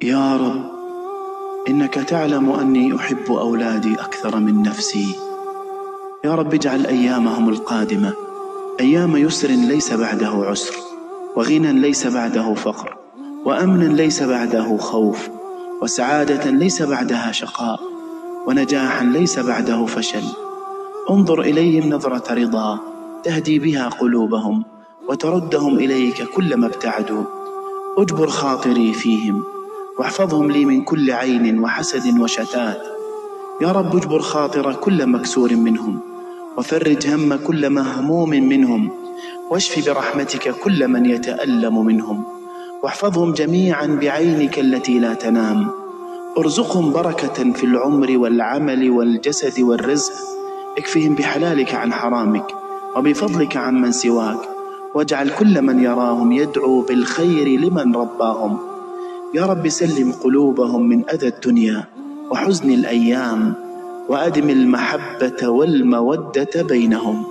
يا رب، إنك تعلم أني أحب أولادي أكثر من نفسي. يا رب اجعل أيامهم القادمة أيام يسر ليس بعده عسر، وغنى ليس بعده فقر، وأمن ليس بعده خوف، وسعادة ليس بعدها شقاء، ونجاحا ليس بعده فشل. انظر إليهم نظرة رضا تهدي بها قلوبهم وتردهم إليك كلما ابتعدوا. اجبر خاطري فيهم واحفظهم لي من كل عين وحسد وشتات. يا رب اجبر خاطر كل مكسور منهم، وفرج هم كل مهموم منهم، واشف برحمتك كل من يتألم منهم، واحفظهم جميعا بعينك التي لا تنام. ارزقهم بركة في العمر والعمل والجسد والرزق. اكفهم بحلالك عن حرامك وبفضلك عن من سواك، واجعل كل من يراهم يدعو بالخير لمن رباهم. يا رب سلم قلوبهم من أذى الدنيا وحزن الأيام، وأدم المحبة والمودة بينهم.